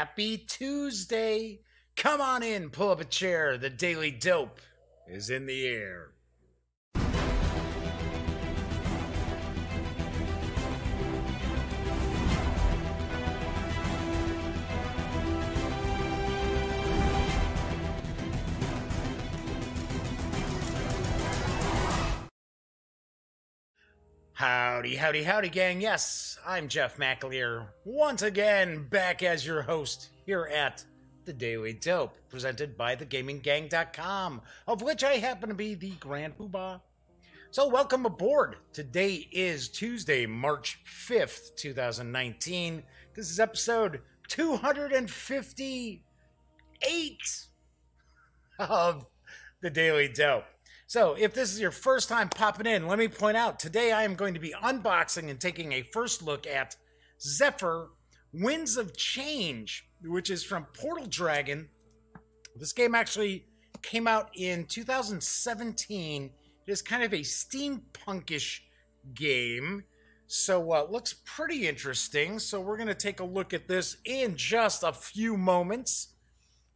Happy Tuesday. Come on in, pull up a chair. The Daily Dope is in the air. Howdy, howdy, howdy, gang. Yes, I'm Jeff McAleer, once again back as your host here at The Daily Dope, presented by TheGamingGang.com, of which I happen to be the Grand Poobah. So welcome aboard. Today is Tuesday, March 5th, 2019. This is episode 258 of The Daily Dope. So, if this is your first time popping in, let me point out, today I am going to be unboxing and taking a first look at Zephyr Winds of Change, which is from Portal Dragon. This game actually came out in 2017. It is kind of a steampunkish game, so it looks pretty interesting. So we're going to take a look at this in just a few moments.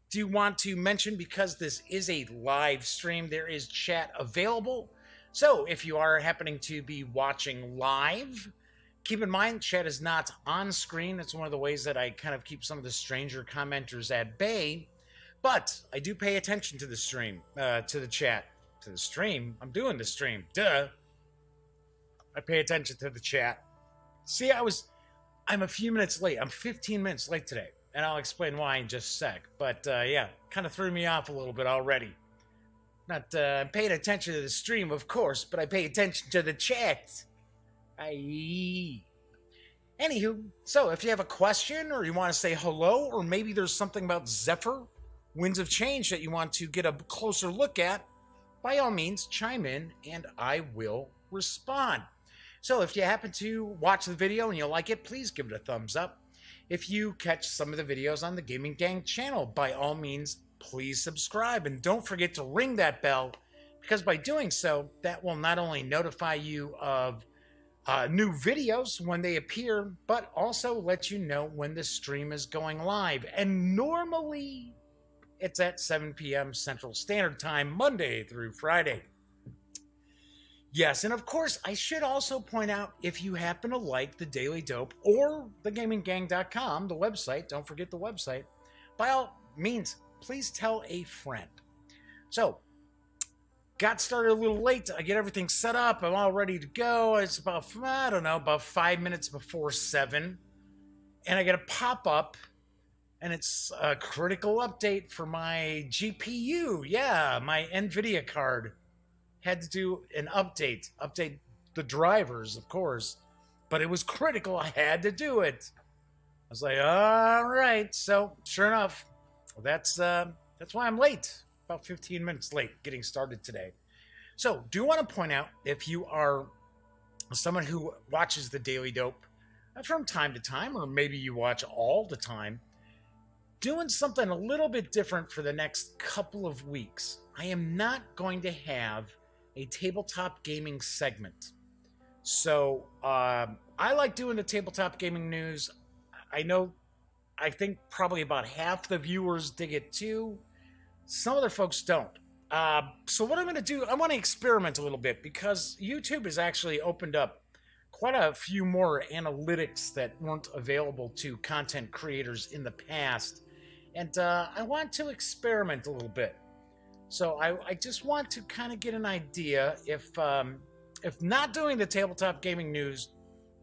Do want to mention, because this is a live stream, there is chat available. So if you are happening to be watching live, keep in mind chat is not on screen. That's one of the ways that I kind of keep some of the stranger commenters at bay. But I do pay attention to the stream, to the chat, to the stream. I'm doing the stream, duh. I pay attention to the chat. See, I'm a few minutes late. I'm 15 minutes late today. And I'll explain why in just a sec. But, yeah, kind of threw me off a little bit already. Not paying attention to the stream, of course, but I pay attention to the chat. Anywho, so if you have a question, or you want to say hello, or maybe there's something about Zephyr Winds of Change that you want to get a closer look at, by all means, chime in, and I will respond. So if you happen to watch the video and you like it, please give it a thumbs up. If you catch some of the videos on the Gaming Gang channel, by all means, please subscribe. And don't forget to ring that bell, because by doing so, that will not only notify you of new videos when they appear, but also let you know when the stream is going live. And normally, it's at 7 p.m. Central Standard Time, Monday through Friday. Yes, and of course, I should also point out, if you happen to like The Daily Dope or TheGamingGang.com, the website, don't forget the website, by all means, please tell a friend. So, got started a little late. I get everything set up. I'm all ready to go. It's about, I don't know, about 5 minutes before 7. And I get a pop-up, and it's a critical update for my GPU. Yeah, my NVIDIA card. Had to do an update the drivers, of course, but it was critical. I had to do it. I was like, all right. So sure enough, that's why I'm late, about 15 minutes late getting started today. So do want to point out, if you are someone who watches the Daily Dope from time to time, or maybe you watch all the time, doing something a little bit different for the next couple of weeks. I am not going to have a tabletop gaming segment. So I like doing the tabletop gaming news. I think probably about half the viewers dig it too. Some other folks don't. So what I'm going to do, I want to experiment a little bit, because YouTube has actually opened up quite a few more analytics that weren't available to content creators in the past. And I want to experiment a little bit. So I just want to kind of get an idea if not doing the tabletop gaming news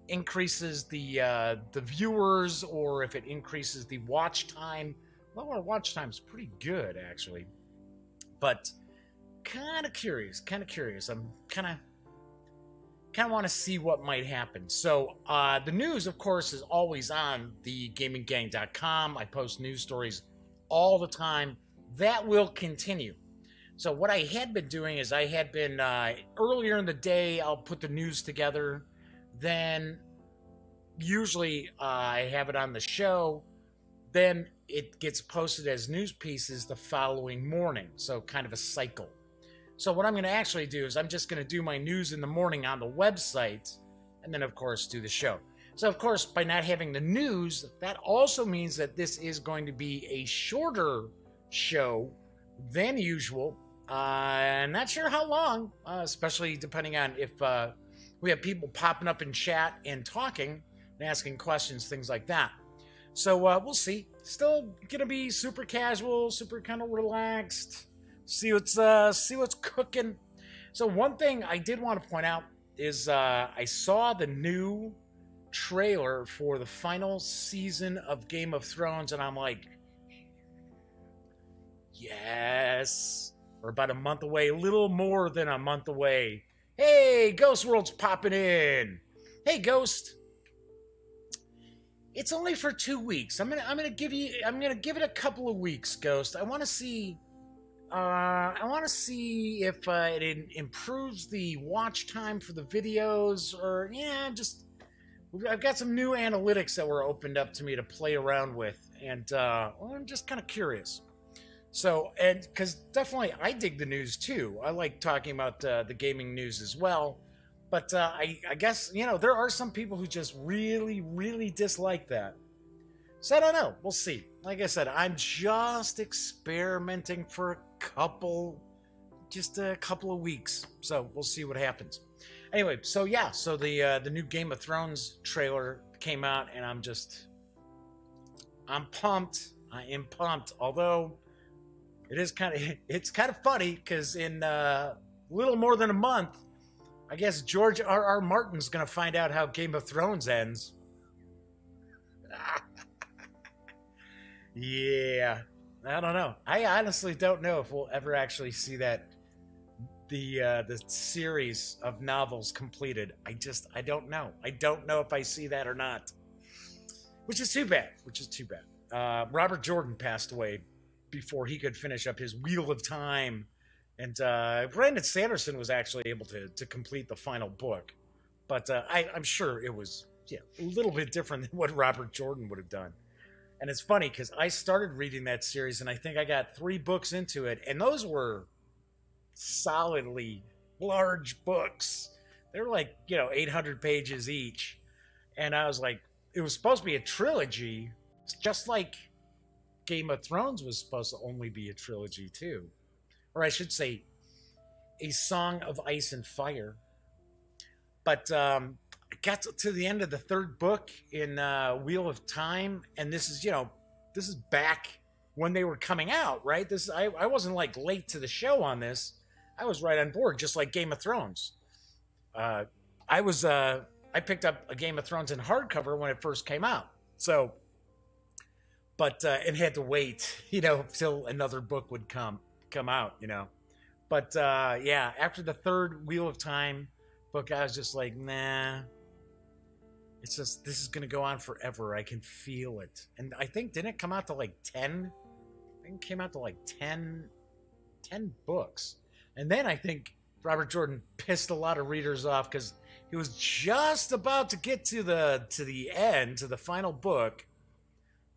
increases the viewers, or if it increases the watch time. Well, our watch time is pretty good, actually, but kind of curious. I'm kind of want to see what might happen. So the news, of course, is always on TheGamingGang.com. I post news stories all the time. That will continue. So what I had been doing is, I had been, earlier in the day, I'll put the news together. Then usually I have it on the show. Then it gets posted as news pieces the following morning. So kind of a cycle. So what I'm going to actually do is, I'm just going to do my news in the morning on the website, and then, of course, do the show. So, of course, by not having the news, that also means that this is going to be a shorter show than usual. I'm not sure how long, especially depending on if we have people popping up in chat and talking and asking questions, things like that. So we'll see. Still gonna be super casual, super kind of relaxed. See what's cooking. So one thing I did want to point out is I saw the new trailer for the final season of Game of Thrones, and I'm like, yes. We're about a month away, a little more than a month away. Hey, Ghost World's popping in. Hey, Ghost. It's only for 2 weeks. I'm gonna give it a couple of weeks, Ghost. I want to see if it improves the watch time for the videos, or yeah, just I've got some new analytics that were opened up to me to play around with, and well, I'm just kind of curious. So, and because definitely I dig the news too. I like talking about the gaming news as well. But I guess, you know, there are some people who just really, really dislike that. So I don't know. We'll see. Like I said, I'm just experimenting for just a couple of weeks. So we'll see what happens. Anyway, so yeah, so the new Game of Thrones trailer came out, and I'm pumped. I am pumped. Although it's kind of funny because in a little more than a month, I guess George R.R. Martin's going to find out how Game of Thrones ends. Yeah, I don't know. I honestly don't know if we'll ever actually see that the series of novels completed. I don't know. I don't know if I see that or not. Which is too bad. Robert Jordan passed away before he could finish up his Wheel of Time. And Brandon Sanderson was actually able to complete the final book. But I'm sure it was a little bit different than what Robert Jordan would have done. And it's funny because I started reading that series, and I think I got 3 books into it. And those were solidly large books. They were like, 800 pages each. And I was like, it was supposed to be a trilogy, just like Game of Thrones was supposed to only be a trilogy too. Or I should say, A Song of Ice and Fire. But I got to the end of the 3rd book in Wheel of Time, and this is back when they were coming out, right? I wasn't like late to the show on this. I was right on board, just like Game of Thrones. I picked up a Game of Thrones in hardcover when it first came out. So, but it had to wait, till another book would come out, But yeah, after the 3rd Wheel of Time book, I was just like, nah. This is gonna go on forever. I can feel it. And I think, didn't it come out to like 10? I think it came out to like 10 books. And then I think Robert Jordan pissed a lot of readers off because he was just about to get to the end, to the final book,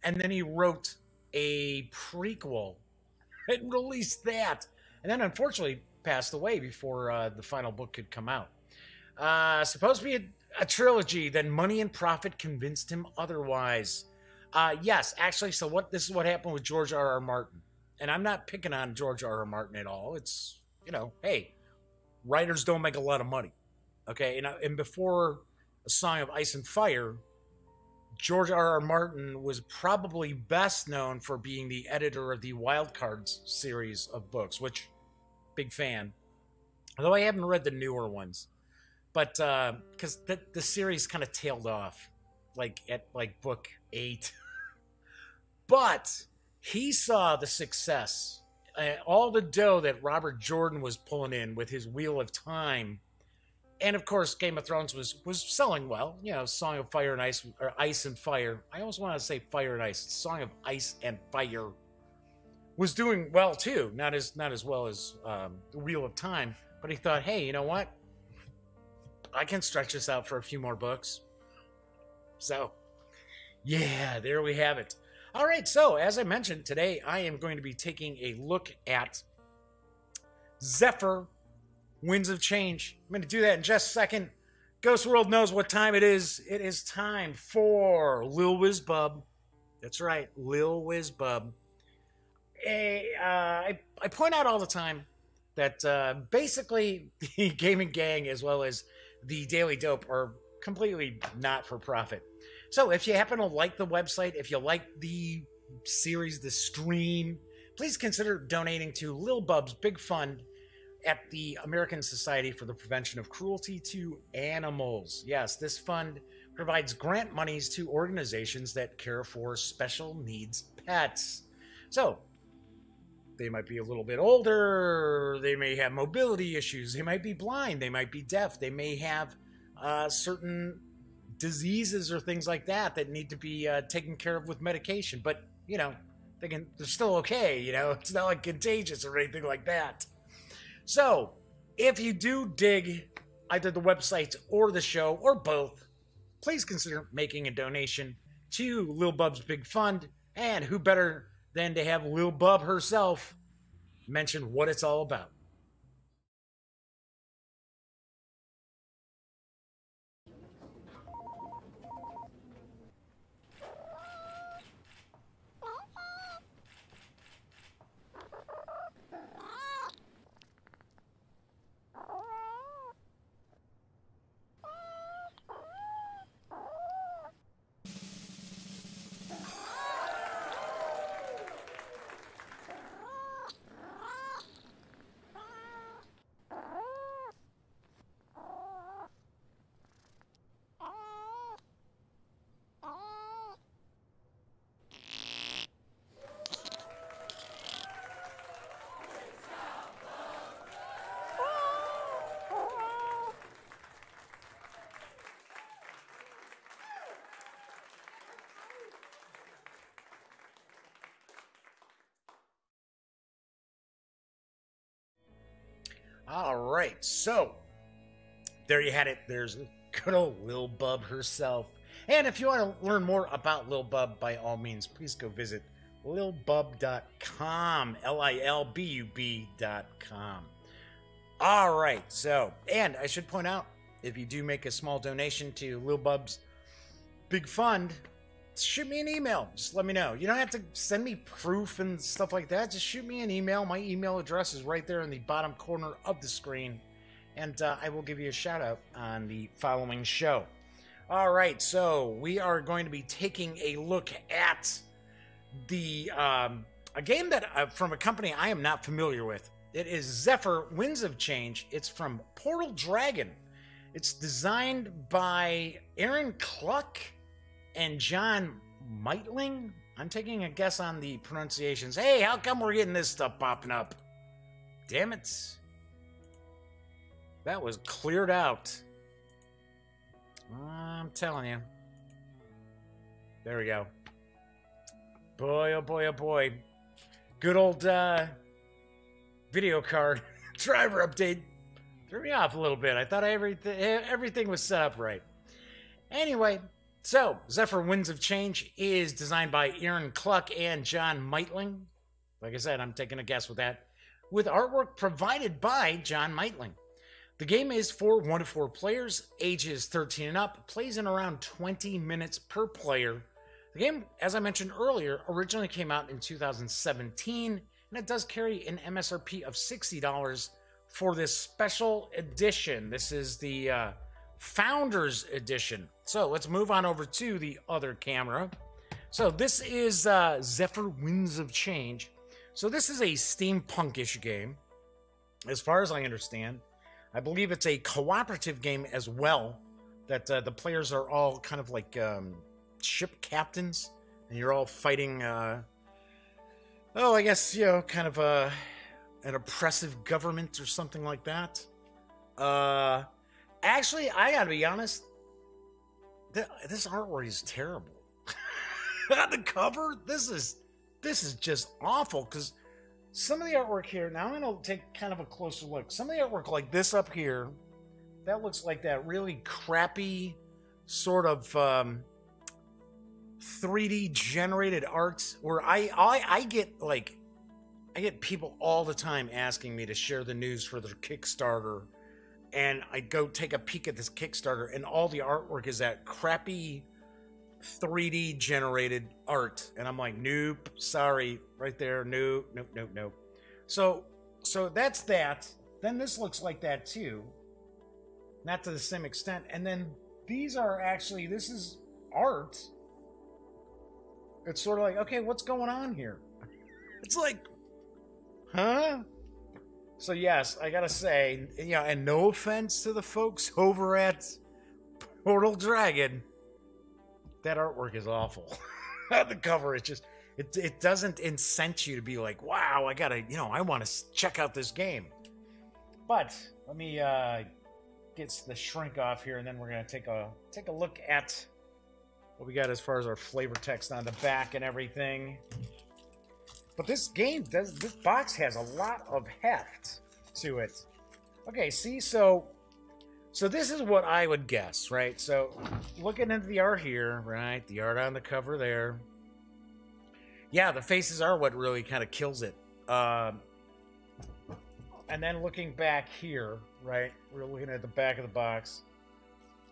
and then he wrote a prequel and released that, and then unfortunately passed away before the final book could come out. Supposed to be a trilogy, then Money and Profit convinced him otherwise. Yes, actually, so this is what happened with George R.R. Martin. And I'm not picking on George R.R. Martin at all. It's, hey, writers don't make a lot of money. Okay, and before A Song of Ice and Fire, George R.R. Martin was probably best known for being the editor of the Wild Cards series of books, which, big fan. Although I haven't read the newer ones. But, because the series kind of tailed off, at book 8. But he saw the success, all the dough that Robert Jordan was pulling in with his Wheel of Time. And of course, Game of Thrones was selling well. Song of Fire and Ice, or Ice and Fire. I always want to say Fire and Ice. Song of Ice and Fire was doing well too. Not as well as the Wheel of Time. But he thought, hey, you know what? I can stretch this out for a few more books. So, yeah, there we have it. All right, so as I mentioned, today I am going to be taking a look at Zephyr, Winds of Change. I'm going to do that in just a second. Ghost World knows what time it is. It is time for Lil Wizbub. That's right, Lil Wizbub. I point out all the time that basically the Gaming Gang as well as the Daily Dope are completely not for profit. So if you happen to like the website, if you like the series, the stream, please consider donating to Lil Bub's big fund at the American Society for the Prevention of Cruelty to Animals. Yes, this fund provides grant monies to organizations that care for special needs pets. So they might be a little bit older, they may have mobility issues, they might be blind, they might be deaf, they may have certain diseases or things like that that need to be taken care of with medication. But, you know, they're still okay, you know, it's not like contagious or anything like that. So, if you do dig either the website or the show or both, please consider making a donation to Lil Bub's big fund. And who better than to have Lil Bub herself mention what it's all about. All right, so there you had it. There's good old Lil Bub herself. And if you want to learn more about Lil Bub, by all means, please go visit lilbub.com, LILBUB.com. All right, so, and I should point out, if you do make a small donation to Lil Bub's big fund, shoot me an email. Just let me know. You don't have to send me proof and stuff like that. Just shoot me an email. My email address is right there in the bottom corner of the screen, and I will give you a shout out on the following show. All right, so we are going to be taking a look at the a game that from a company I am not familiar with. It is Zephyr Winds of Change. It's from Portal Dragon. It's designed by Aaron Cluck and John Meitling. I'm taking a guess on the pronunciations. Hey, how come we're getting this stuff popping up? Damn it. That was cleared out. I'm telling you. There we go. Boy, oh boy, oh boy. Good old video card driver update threw me off a little bit. I thought everything was set up right. Anyway, so Zephyr Winds of Change is designed by Aaron Cluck and John Meitling. Like I said, I'm taking a guess with that. With artwork provided by John Meitling. The game is for 1 to 4 players, ages 13 and up, plays in around 20 minutes per player. The game, as I mentioned earlier, originally came out in 2017, and it does carry an MSRP of $60 for this special edition. This is the Founders Edition. So let's move on over to the other camera. So this is Zephyr Winds of Change. So this is a steampunk-ish game, as far as I understand. I believe it's a cooperative game as well, that the players are all kind of like ship captains, and you're all fighting, I guess, you know, kind of an oppressive government or something like that. Actually, I gotta be honest, this artwork is terrible. On the cover, this is just awful, because some of the artwork here, now I'm going to take kind of a closer look. Some of the artwork like this up here, that looks like that really crappy sort of 3D generated art where I get people all the time asking me to share the news for their Kickstarter, and I go take a peek at this Kickstarter, and all the artwork is that crappy 3D generated art, and I'm like, nope, sorry, right there, nope, nope, nope, nope. So that's that. Then this looks like that too, not to the same extent. And then these are actually, this is art. It's sort of like, okay, what's going on here? It's like, huh? So yes, I gotta say, and no offense to the folks over at Portal Dragon, that artwork is awful. The cover is just, it doesn't incent you to be like, wow, I gotta, I want to check out this game. But let me get the shrink off here, and then we're gonna take a look at what we got as far as our flavor text on the back and everything. But this box has a lot of heft to it. Okay, see, so this is what I would guess, right? So looking into the art here, right? The art on the cover there. Yeah, the faces are what really kind of kills it. And then looking back here, right? We're looking at the back of the box.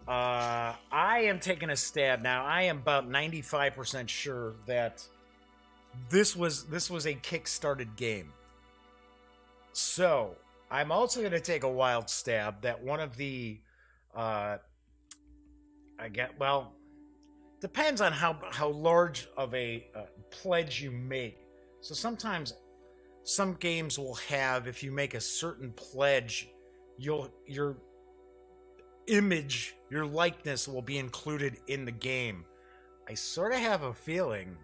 I am taking a stab now. I am about 95% sure that this was a kickstarted game. So I'm also going to take a wild stab that one of the depends on how large of a pledge you make. So sometimes some games will have, if you make a certain pledge, your image, your likeness will be included in the game. I sort of have a feeling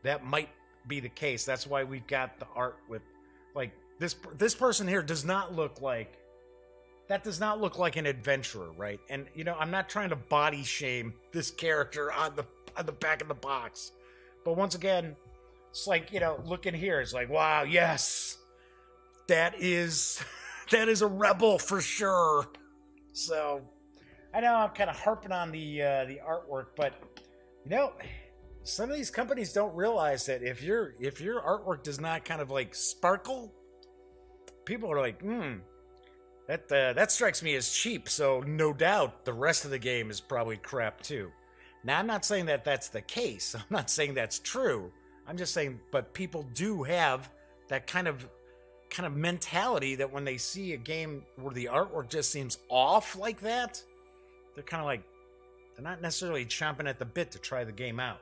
that might be the case. That's why we've got the art with, like, this person here does not look like, that does not look like an adventurer, right? And I'm not trying to body shame this character on the back of the box, but once again, it's like, looking here, it's like, wow, yes, that is a rebel for sure. So I know I'm kind of harping on the artwork, but some of these companies don't realize that if your artwork does not kind of like sparkle, people are like, that strikes me as cheap. So no doubt the rest of the game is probably crap too. Now I'm not saying that that's the case. I'm not saying that's true. I'm just saying, but people do have that kind of mentality that when they see a game where the artwork just seems off like that, they're kind of like, they're not necessarily chomping at the bit to try the game out.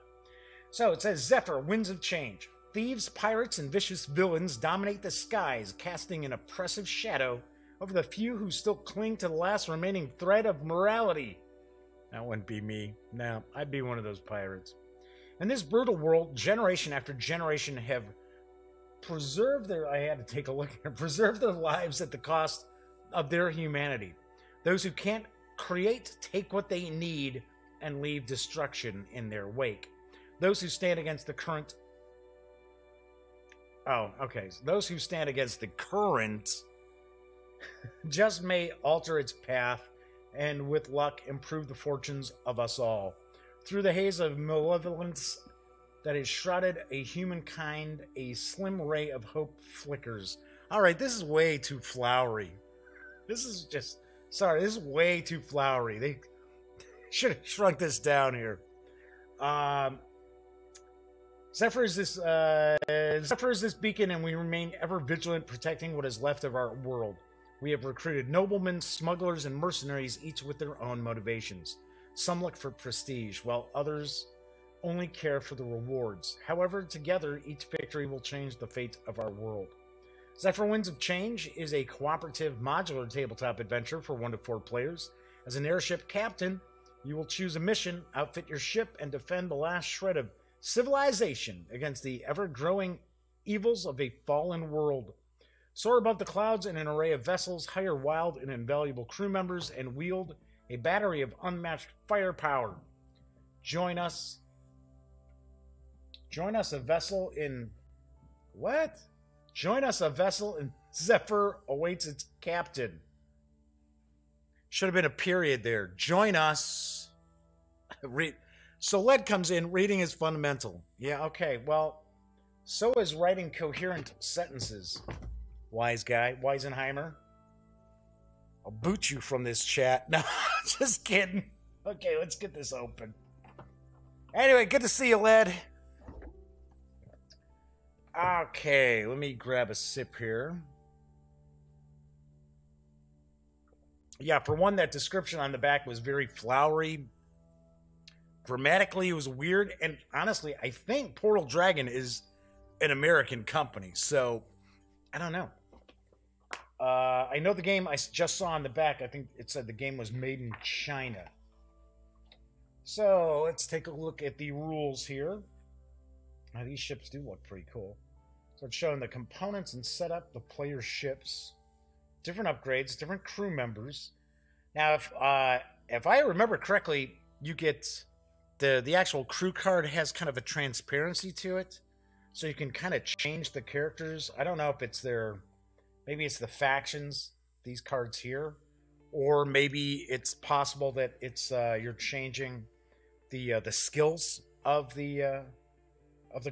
So it says, Zephyr, Winds of Change. Thieves, pirates, and vicious villains dominate the skies, casting an oppressive shadow over the few who still cling to the last remaining thread of morality. That wouldn't be me. No, I'd be one of those pirates. In this brutal world, generation after generation have preserved their lives at the cost of their humanity. Those who can't create take what they need and leave destruction in their wake. Those who stand against the current those who stand against the current just may alter its path and with luck improve the fortunes of us all. Through the haze of malevolence that has shrouded a humankind, a slim ray of hope flickers. All right, this is way too flowery. This is way too flowery. They should have shrunk this down here. Zephyr is this beacon, and we remain ever vigilant, protecting what is left of our world. We have recruited noblemen, smugglers, and mercenaries, each with their own motivations. Some look for prestige, while others only care for the rewards. However, together, each victory will change the fate of our world. Zephyr Winds of Change is a cooperative modular tabletop adventure for 1 to 4 players. As an airship captain, you will choose a mission, outfit your ship, and defend the last shred of civilization against the ever-growing evils of a fallen world. Soar above the clouds in an array of vessels, hire wild and invaluable crew members, and wield a battery of unmatched firepower. Join us a vessel in... What? Join us a vessel in Zephyr awaits its captain. Should have been a period there. Join us. So Led comes in, reading is fundamental. Yeah, okay, well, so is writing coherent sentences. Wise guy, Weisenheimer. I'll boot you from this chat. No, just kidding. Okay, let's get this open. Anyway, good to see you, Led. Okay, let me grab a sip here. Yeah, for one, that description on the back was very flowery. Grammatically, it was weird. And honestly, I think Portal Dragon is an American company. So, I don't know. I know the game I just saw on the back. I think it said the game was made in China. So, let's take a look at the rules here. Now, these ships do look pretty cool. So, it's showing the components and setup, the player's ships, different upgrades, different crew members. Now, if I remember correctly, you get the actual crew card has kind of a transparency to it, so you can kind of change the characters. I don't know if it's maybe it's the factions, these cards here, or maybe it's possible that it's you're changing the skills of the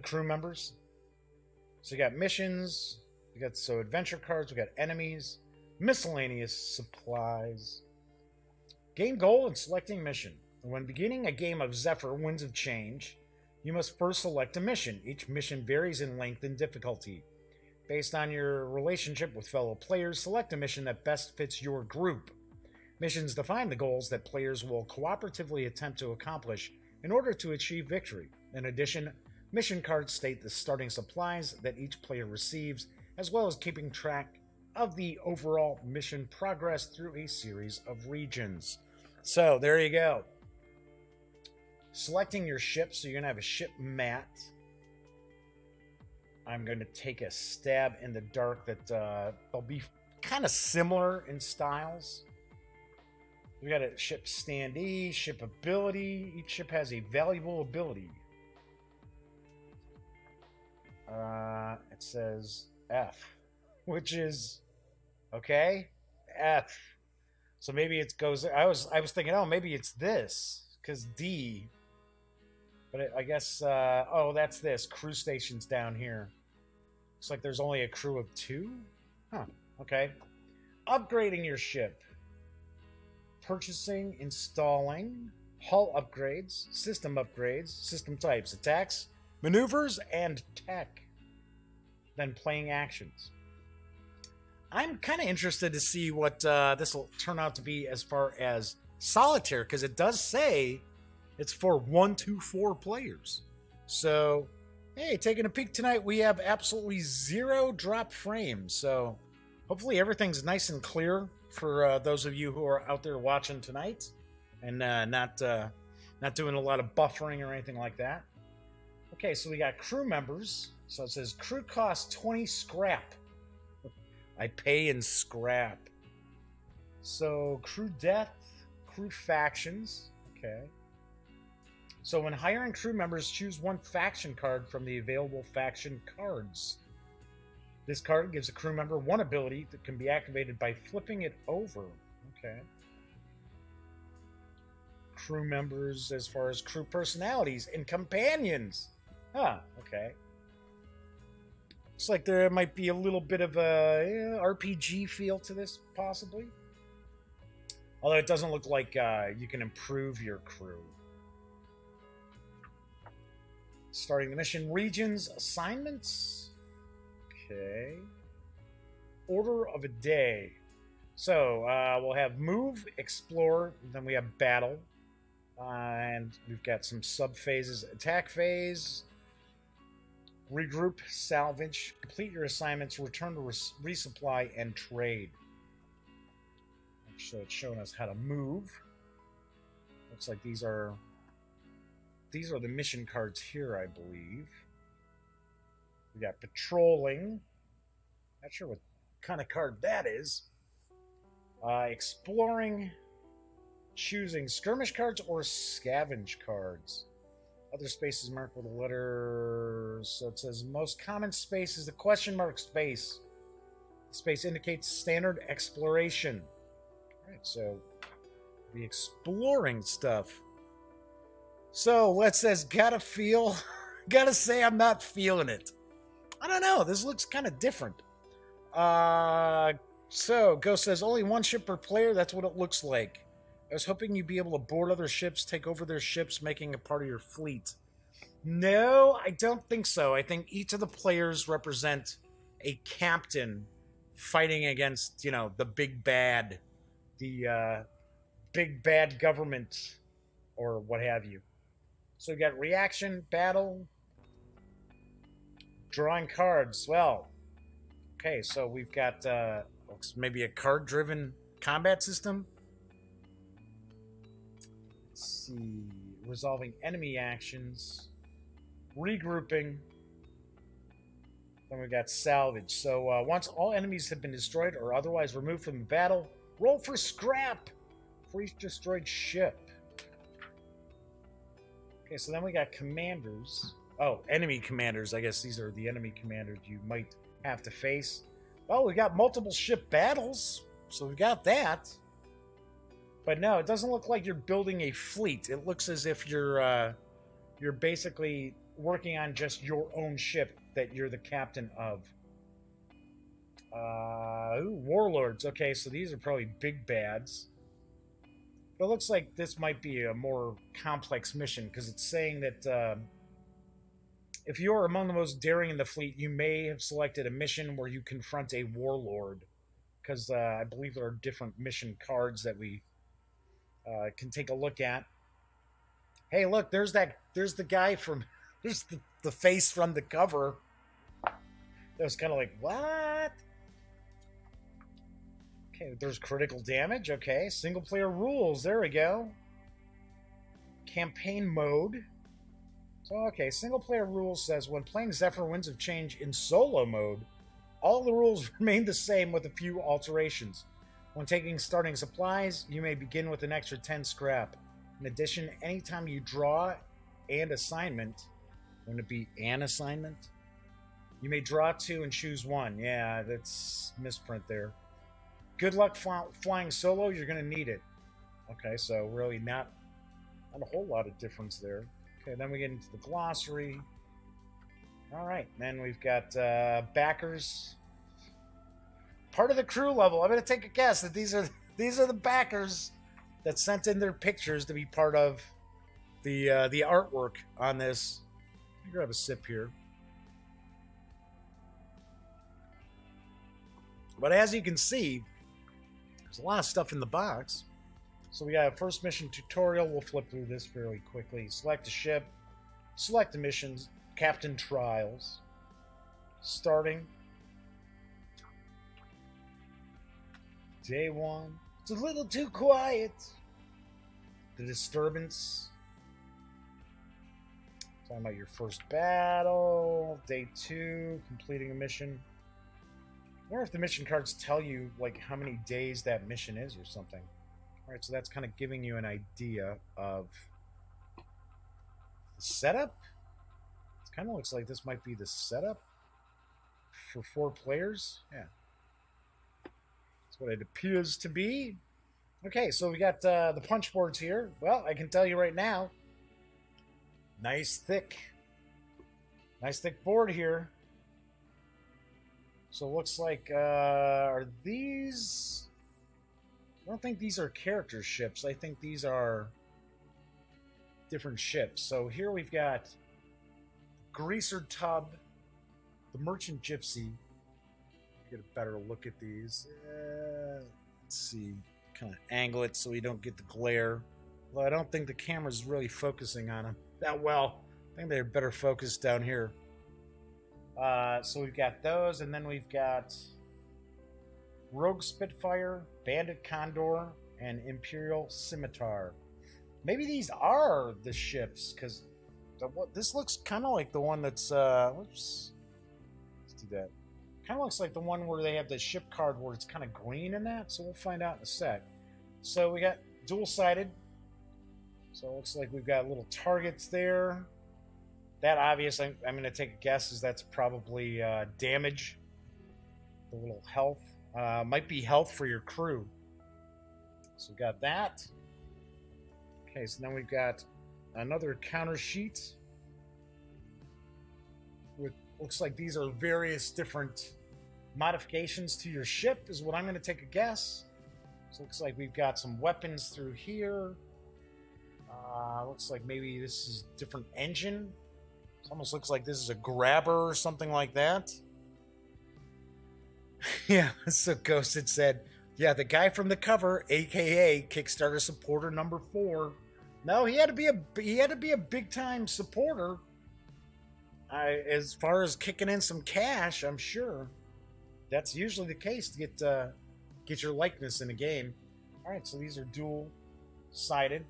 crew members. So you got missions, we got adventure cards, we got enemies, miscellaneous supplies. Game goal and selecting mission. When beginning a game of Zephyr Winds of Change, you must first select a mission. Each mission varies in length and difficulty. Based on your relationship with fellow players, select a mission that best fits your group. Missions define the goals that players will cooperatively attempt to accomplish in order to achieve victory. In addition, mission cards state the starting supplies that each player receives, as well as keeping track of the overall mission progress through a series of regions. So, there you go. Selecting your ship, so you're going to have a ship mat. I'm going to take a stab in the dark that they'll be kind of similar in styles. We got a ship standee, ship ability. Each ship has a valuable ability. It says F, which is okay. F. So maybe it goes. I was thinking, oh, maybe it's this because D. But I guess. Oh, that's this. Crew stations down here. Looks like there's only a crew of 2. Huh. Okay. Upgrading your ship. Purchasing, installing, hull upgrades, system types, attacks, maneuvers, and tech. Then playing actions. I'm kind of interested to see what this will turn out to be as far as solitaire, because it does say it's for 1 to 4 players. So, hey, taking a peek tonight, we have absolutely 0 drop frames. So, hopefully everything's nice and clear for those of you who are out there watching tonight, and not doing a lot of buffering or anything like that. Okay, so we got crew members. So it says crew cost 20 scrap. I pay in scrap. So crew depth, crew factions. Okay. So when hiring crew members, choose one faction card from the available faction cards. This card gives a crew member one ability that can be activated by flipping it over. Okay. Crew members as far as crew personalities and companions. Huh, okay. Looks like there might be a little bit of a RPG feel to this, possibly. Although it doesn't look like you can improve your crew. Starting the mission, regions, assignments. Okay. Order of a day. So, we'll have move, explore, then we have battle. And we've got some sub-phases. Attack phase. Regroup, salvage, complete your assignments, return to resupply, and trade. So it's showing us how to move. Looks like these are the mission cards here, I believe. We got patrolling. Not sure what kind of card that is. Exploring, choosing skirmish cards or scavenge cards. Other spaces marked with a letter. So it says most common space is the question mark space. The space indicates standard exploration. Alright, so be exploring stuff. So what says gotta say I'm not feeling it. I don't know. This looks kind of different. So, Ghost says, only one ship per player? That's what it looks like. I was hoping you'd be able to board other ships, take over their ships, making a part of your fleet. No, I don't think so. I think each of the players represent a captain fighting against, the big bad, the big bad government, or what have you. So we got reaction, battle, drawing cards. Well, okay, so we've got maybe a card-driven combat system. Let's see, resolving enemy actions, regrouping. Then we got salvage. So once all enemies have been destroyed or otherwise removed from the battle, roll for scrap for each destroyed ship. Okay, so then we got commanders. Oh, enemy commanders. I guess these are the enemy commanders you might have to face. Well, we got multiple ship battles, so we got that. But no, it doesn't look like you're building a fleet. It looks as if you're basically working on just your own ship that you're the captain of. Warlords. Okay, so these are probably big bads. But it looks like this might be a more complex mission, because it's saying that if you're among the most daring in the fleet, you may have selected a mission where you confront a warlord. Because I believe there are different mission cards that we can take a look at. Hey, look, there's the guy from... There's the face from the cover. That was kind of like, what? Okay, there's critical damage. Okay, single player rules. There we go. Campaign mode. So, okay, single player rules says when playing Zephyr Winds of Change in solo mode, all the rules remain the same with a few alterations. When taking starting supplies, you may begin with an extra 10 scrap. In addition, anytime you draw an assignment, wouldn't it be an assignment? You may draw 2 and choose 1. Yeah, that's misprint there. Good luck flying solo. You're going to need it. Okay, so really not a whole lot of difference there. Okay, then we get into the glossary. All right, then we've got backers. Part of the crew level. I'm going to take a guess that these are the backers that sent in their pictures to be part of the artwork on this. Let me grab a sip here. But as you can see, there's a lot of stuff in the box. So we got a first mission tutorial. We'll flip through this fairly quickly. Select a ship. Select the missions. Captain Trials. Starting. Day 1. It's a little too quiet. The disturbance. Talking about your first battle. Day 2. Completing a mission. I wonder if the mission cards tell you like how many days that mission is or something. Alright, so that's kind of giving you an idea of the setup. It kind of looks like this might be the setup for 4 players. Yeah. That's what it appears to be. Okay, so we got the punch boards here. Well, I can tell you right now, nice thick board here. So it looks like, are these... I don't think these are character ships. I think these are different ships. So here we've got Greaser Tub, the Merchant Gypsy. Get a better look at these. Let's see. Kind of angle it so we don't get the glare. Although I don't think the camera's really focusing on them that well. I think they're better focused down here. So we've got those, and then we've got Rogue Spitfire, Bandit Condor, and Imperial Scimitar. Maybe these are the ships, because this looks kind of like the one that's, whoops, let's do that. Kind of looks like the one where they have the ship card where it's kind of green in that, so we'll find out in a sec. So we got dual-sided, so it looks like we've got little targets there. That obvious, I'm going to take a guess, is that's probably damage. The little health. Might be health for your crew. So we got that. Okay, so then we've got another counter sheet. With, looks like these are various different modifications to your ship is what I'm going to take a guess. So looks like we've got some weapons through here. Looks like maybe this is a different engine. It almost looks like this is a grabber or something like that. Yeah, so Ghost had said, yeah, the guy from the cover, aka Kickstarter supporter number 4. No, he had to be a big time supporter. As far as kicking in some cash, I'm sure that's usually the case to get your likeness in a game. All right, so these are dual sided.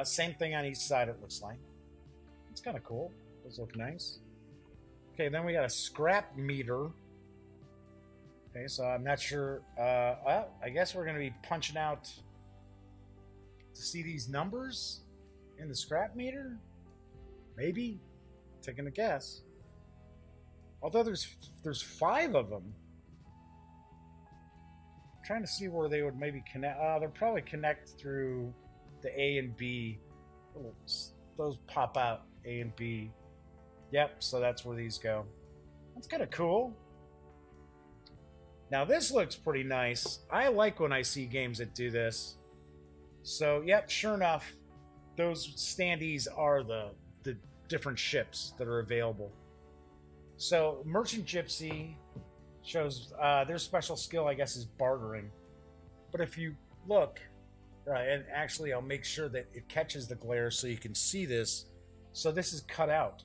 Same thing on each side. It looks like it's kind of cool. Those look nice. Okay, then we got a scrap meter. Okay, so I'm not sure. Well, I guess we're going to be punching out to see these numbers in the scrap meter. Maybe. Taking a guess. Although there's 5 of them. I'm trying to see where they would maybe connect. They'll probably connect through the A and B. Those pop out, A and B. Yep, so that's where these go. That's kind of cool. Now this looks pretty nice. I like when I see games that do this. So, yep, sure enough, those standees are the different ships that are available. So, Merchant Gypsy shows their special skill, I guess, is bartering. But if you look, and actually I'll make sure that it catches the glare so you can see this. So this is cut out.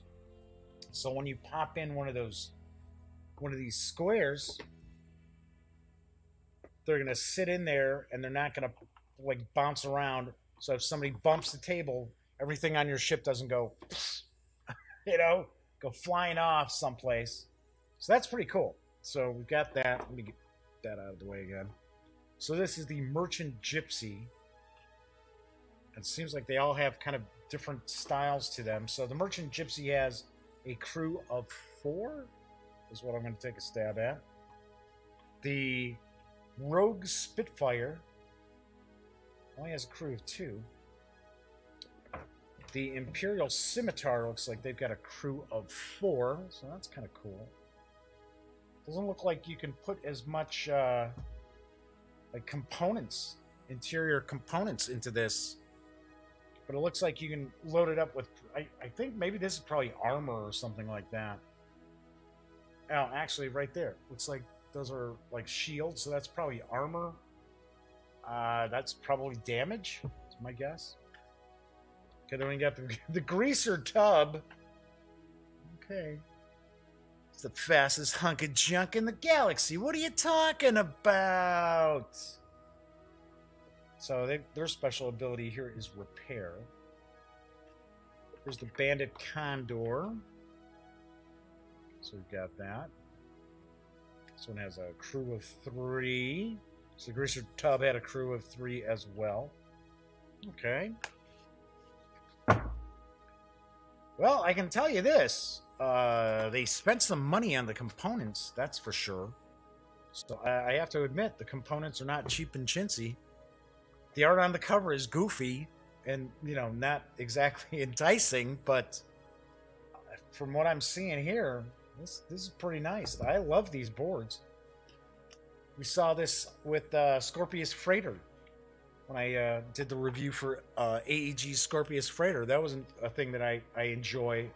So when you pop in one of these squares, they're going to sit in there and they're not going to like bounce around. So if somebody bumps the table, everything on your ship doesn't go, go flying off someplace. So that's pretty cool. So we've got that. Let me get that out of the way again. So this is the Merchant Gypsy. It seems like they all have kind of different styles to them. So the Merchant Gypsy has a crew of 4, is what I'm going to take a stab at. The Rogue Spitfire only has a crew of 2. The Imperial Scimitar looks like they've got a crew of 4, so that's kind of cool. Doesn't look like you can put as much like components, interior components into this. But it looks like you can load it up with, I think maybe this is probably armor or something like that. Oh, actually right there. Looks like those are like shields, so that's probably armor. That's probably damage, is my guess. Okay, then we got the Greaser Tub. Okay. It's the fastest hunk of junk in the galaxy. What are you talking about? So their special ability here is repair. There's the Bandit Condor. So we've got that. This one has a crew of 3. So the Greaser Tub had a crew of 3 as well. Okay. Well, I can tell you this. They spent some money on the components, that's for sure. So I have to admit, the components are not cheap and chintzy. The art on the cover is goofy and, not exactly enticing, but from what I'm seeing here, this is pretty nice. I love these boards. We saw this with Scorpius Freighter when I did the review for AEG's Scorpius Freighter. That wasn't a thing that I enjoy.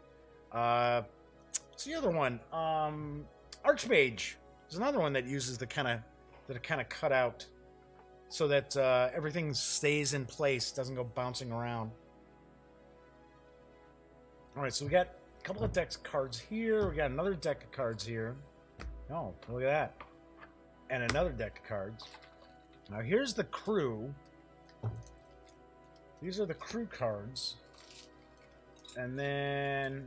What's the other one? Archmage. There's another one that uses the kind of cut out so that everything stays in place, doesn't go bouncing around. All right, so we got a couple of decks of cards here. We got another deck of cards here. Oh, look at that. And another deck of cards. Now here's the crew. These are the crew cards. And then,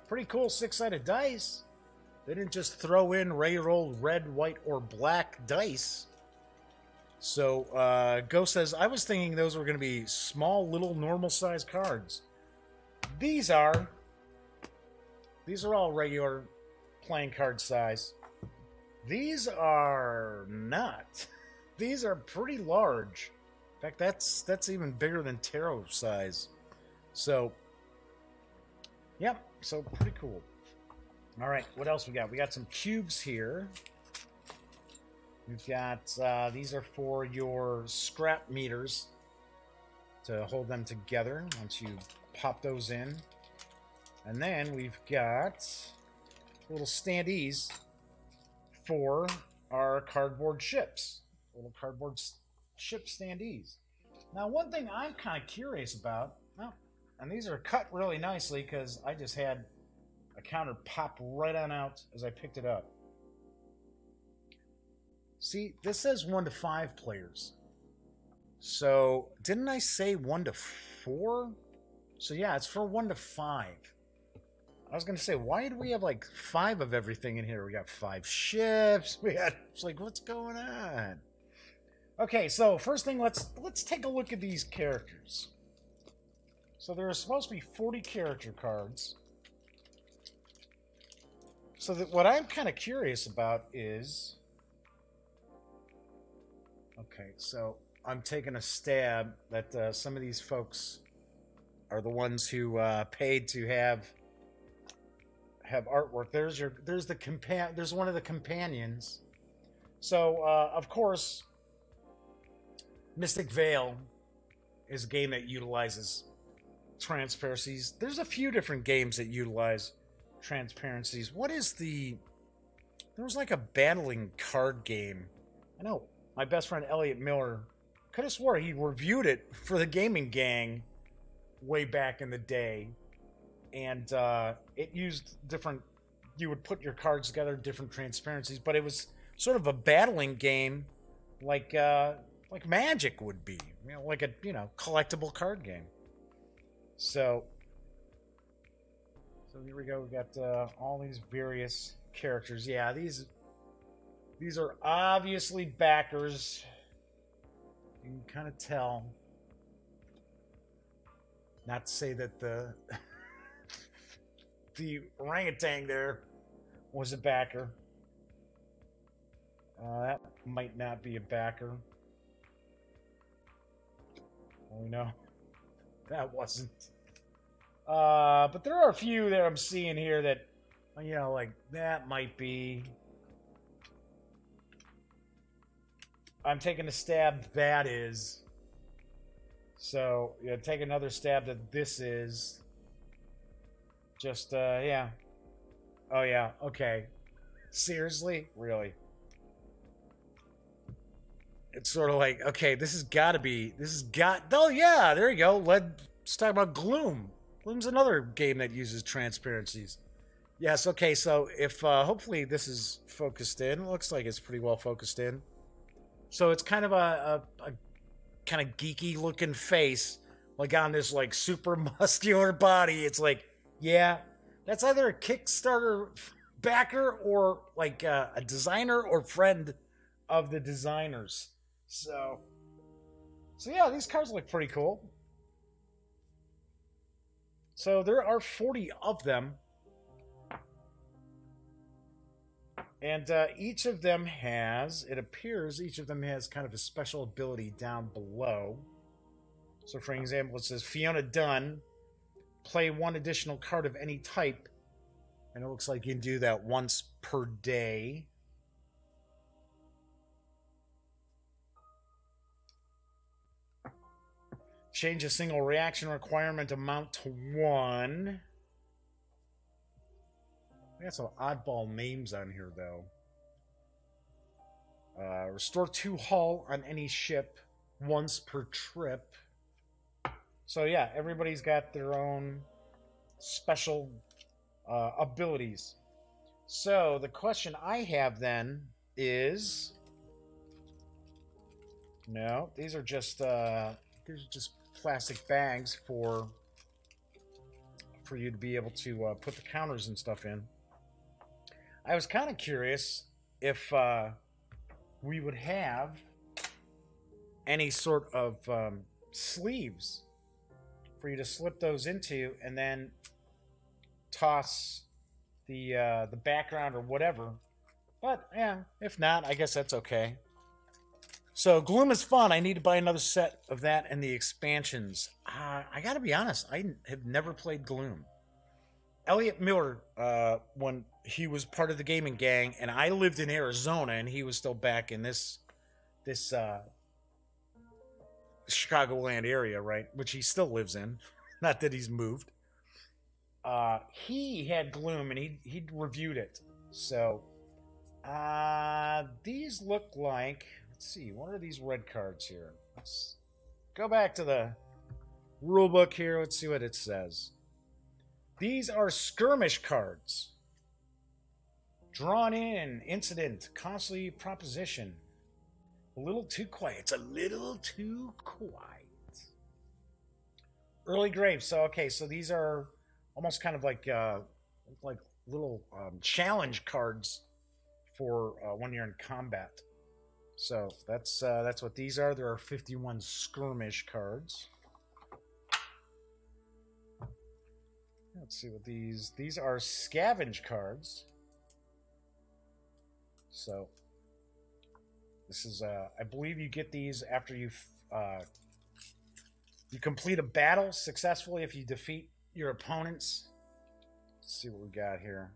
pretty cool 6-sided dice. They didn't just throw in regular old red, white, or black dice. So, Go says, I was thinking those were going to be small, little, normal-sized cards. These are all regular playing card size. These are not. These are pretty large. In fact, that's even bigger than tarot size. So, yep, so pretty cool. All right, what else we got? We got some cubes here. We've got, these are for your scrap meters to hold them together once you pop those in. And then we've got little standees for our cardboard ships. Little cardboard ship standees. Now, one thing I'm kind of curious about, well, and these are cut really nicely because I just had a counter pop right on out as I picked it up. See, this says 1 to 5 players. So, didn't I say 1 to 4? So yeah, it's for 1 to 5. I was going to say, why do we have like 5 of everything in here? We got 5 ships. It's like, what's going on? Okay, so first thing, let's take a look at these characters. So there are supposed to be 40 character cards. So what I'm kind of curious about is... Okay, so I'm taking a stab that some of these folks are the ones who paid to have artwork. There's one of the companions. So of course, Mystic Vale is a game that utilizes transparencies. There's a few different games that utilize transparencies. What is the... There was like a battling card game. I know my best friend Elliot Miller could have swore he reviewed it for the Gaming Gang way back in the day. And it used different... You would put your cards together, different transparencies, but it was sort of a battling game like Magic would be. You know, like a, collectible card game. So here we go. We got all these various characters. Yeah, these are obviously backers. You can kind of tell. Not to say that the orangutan there was a backer. That might not be a backer. Oh no, that wasn't. But there are a few that I'm seeing here that, like that might be. I'm taking a stab that is. So, yeah, take another stab that this is. Just, yeah. Oh, yeah, okay. Seriously? Really? It's sort of like, okay, this has got to be, oh, yeah, there you go. Let's talk about Gloom. Gloom's another game that uses transparencies. Yes, okay, so if, hopefully this is focused in. It looks like it's pretty well focused in. So it's kind of a kind of geeky looking face, like on this like super muscular body. It's like, yeah, that's either a Kickstarter backer or like a designer or friend of the designers. So yeah, these cards look pretty cool. So there are 40 of them. And each of them has, it appears, each of them has kind of a special ability down below. So for example, it says Fiona Dunn, play 1 additional card of any type. And it looks like you can do that once per day. Change a single reaction requirement amount to 1. We got some oddball names on here, though. Restore 2 hull on any ship once per trip. So, yeah, everybody's got their own special abilities. So, the question I have, then, is... No, these are just plastic bags for you to be able to put the counters and stuff in. I was kind of curious if we would have any sort of sleeves for you to slip those into and then toss the background or whatever. But yeah, if not, I guess that's okay. So Gloom is fun. I need to buy another set of that and the expansions. I gotta be honest, I have never played Gloom. Elliot Miller, when he was part of the gaming gang, and I lived in Arizona, and he was still back in this Chicagoland area, right? Which he still lives in. Not that he's moved. He had Gloom, and he reviewed it. So these look like. Let's see. What are these red cards here? Let's go back to the rule book here. Let's see what it says. These are skirmish cards. Drawn in, incident, costly proposition. A little too quiet. It's a little too quiet. Early grave. So okay, so these are almost kind of like little challenge cards for when you're in combat. So that's what these are. There are 51 skirmish cards. Let's see what these are. Scavenge cards. So this is I believe you get these after you complete a battle successfully if you defeat your opponents. Let's see what we got here.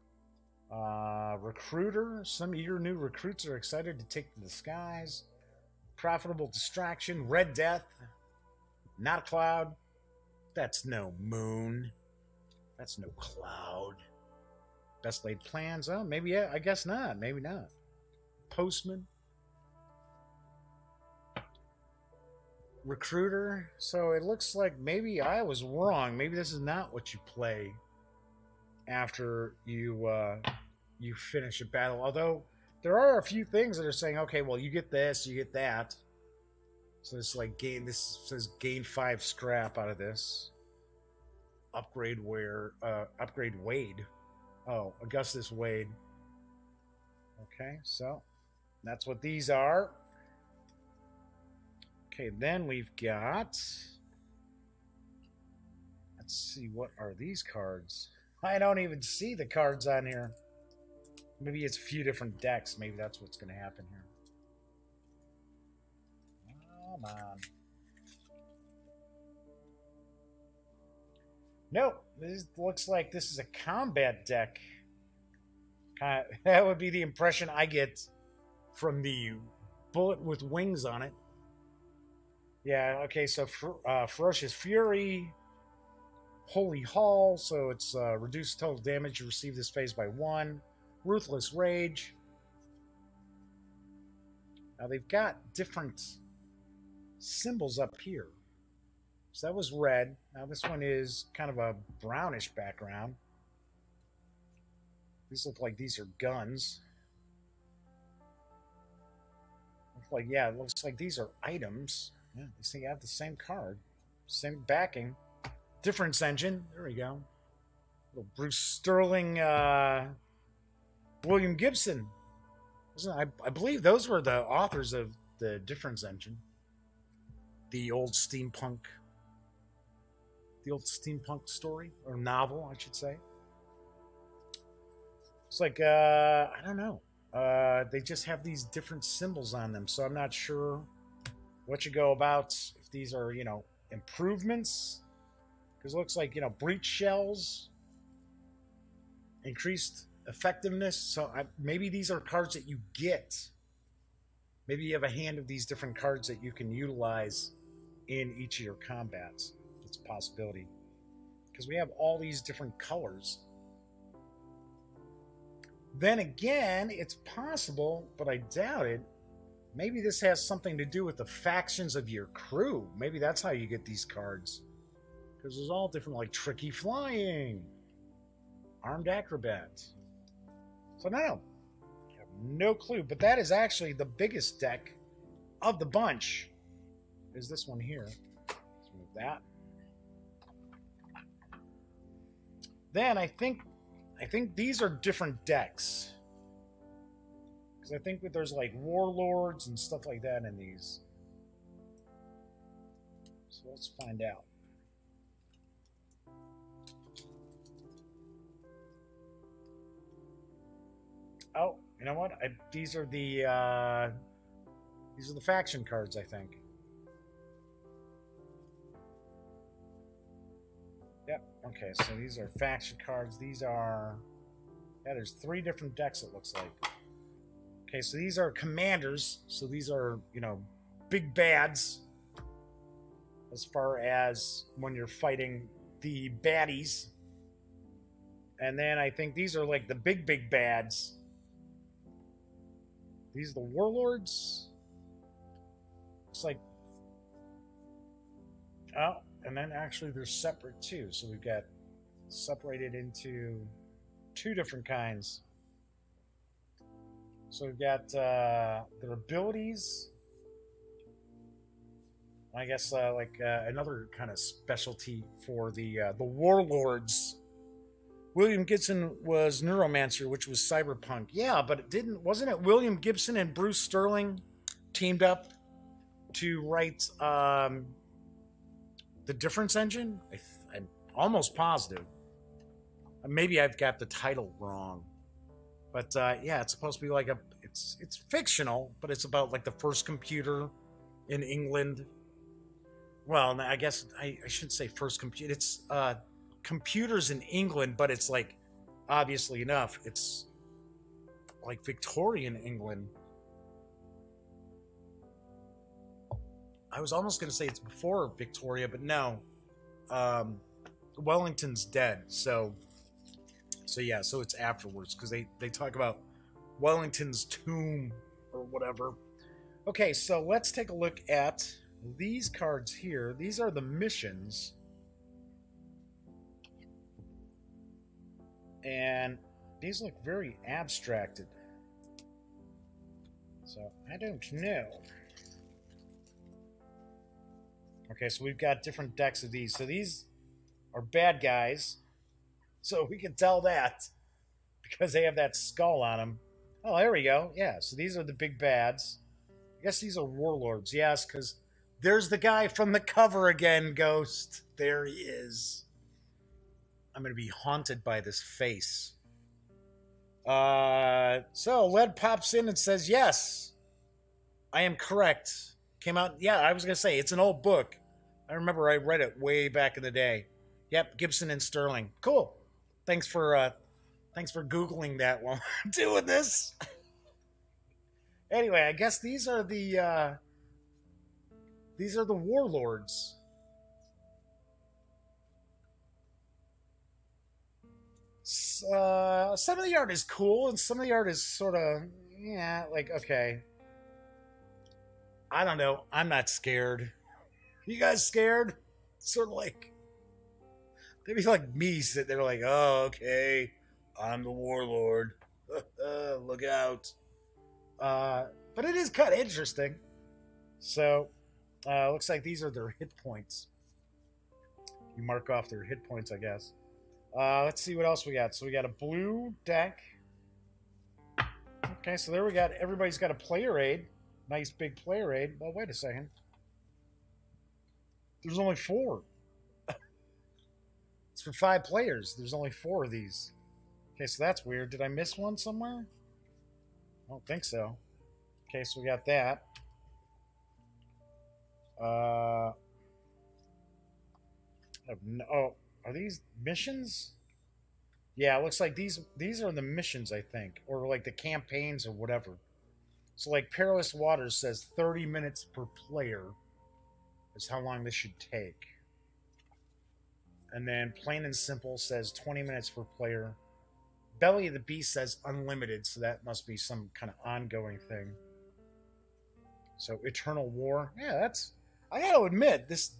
Recruiter. Some eager new recruits are excited to take to the skies. Profitable distraction. Red Death. Not a cloud. That's no moon. That's no cloud. Best laid plans. Oh, maybe, yeah, I guess not. Maybe not. Postman. Recruiter. So it looks like maybe I was wrong. Maybe this is not what you play after you finish a battle. Although there are a few things that are saying, okay, well, you get this, you get that. So it's like this says gain 5 scrap out of this. Upgrade Wade. Oh, Augustus Wade. Okay, so that's what these are. Okay, then we've got. Let's see, what are these cards? I don't even see the cards on here. Maybe it's a few different decks. Maybe that's what's going to happen here. Come on. Nope. This looks like this is a combat deck. That would be the impression I get from the bullet with wings on it. Yeah, okay, so Ferocious Fury, Holy Hall, so it's reduced total damage you receive this phase by 1. Ruthless Rage. Now they've got different symbols up here. So that was red. Now this one is kind of a brownish background. These look like these are guns. Look like, yeah, it looks like these are items. Yeah, they say you have the same card. Same backing. Difference engine. There we go. Little Bruce Sterling, William Gibson. I believe those were the authors of the Difference engine. The old steampunk story, or novel, I should say. It's like, I don't know. They just have these different symbols on them, so I'm not sure what you go about, if these are, improvements. Because it looks like, breach shells, increased effectiveness. So maybe these are cards that you get. Maybe you have a hand of these different cards that you can utilize in each of your combats. It's a possibility. Because we have all these different colors. Then again, it's possible, but I doubt it. Maybe this has something to do with the factions of your crew. Maybe that's how you get these cards. Because there's all different, like Tricky Flying, Armed Acrobat. So now, I have no clue. But that is actually the biggest deck of the bunch. Is this one here. Let's move that. Then I think these are different decks. Because I think that there's like warlords and stuff like that in these. So let's find out. Oh, you know what? These are the faction cards, I think. Yep. Okay, so these are faction cards. These are Yeah, there's 3 different decks, it looks like. Okay, so these are commanders. So these are, you know, big bads as far as when you're fighting the baddies. And then I think these are like the big bads. These are the warlords. Looks like... Oh, and then actually they're separate too. So we've got separated into 2 different kinds. So we've got their abilities. I guess another kind of specialty for the warlords. William Gibson was Neuromancer, which was Cyberpunk. Yeah, but wasn't it William Gibson and Bruce Sterling teamed up to write the Difference Engine? I'm almost positive. Maybe I've got the title wrong. But yeah, it's supposed to be like it's fictional, but it's about like the first computer in England. Well, I guess I shouldn't say first computer. It's computers in England, but it's like, obviously enough, it's like Victorian England. I was almost going to say it's before Victoria, but no. Wellington's dead, so yeah, so it's afterwards, because they talk about Wellington's tomb or whatever. Okay, so let's take a look at these cards here. These are the missions. And these look very abstracted. So, I don't know. Okay, so we've got different decks of these. So these are bad guys. So we can tell that because they have that skull on them. Oh, there we go. Yeah, so these are the big bads. I guess these are warlords. Yes, because there's the guy from the cover again, Ghost. There he is. I'm going to be haunted by this face. So Led pops in and says, yes, I am correct. Came out, yeah, I was going to say, it's an old book. I remember I read it way back in the day. Yep, Gibson and Sterling. Cool. Thanks for Googling that while I'm doing this. Anyway, I guess these are the warlords. Some of the art is cool, and some of the art is sort of, yeah, like, okay. I don't know. I'm not scared. You guys scared? Sort of like, they'd be like me sitting there like, oh, okay, I'm the warlord. Look out. But it is kind of interesting. So, looks like these are their hit points. You mark off their hit points, I guess. Let's see what else we got. So we got a blue deck. Okay, so there we got, everybody's got a player aid. Nice big player aid. Well, wait a second. There's only 4. It's for 5 players. There's only 4 of these. Okay, so that's weird. Did I miss one somewhere? I don't think so. Okay, so we got that. Oh, are these missions? Yeah, it looks like these are the missions, I think, or like the campaigns or whatever. So like Perilous Waters says 30 minutes per player is how long this should take. And then Plain and Simple says 20 minutes per player. Belly of the Beast says unlimited, so that must be some kind of ongoing thing. So Eternal War. Yeah, that's, I gotta admit, this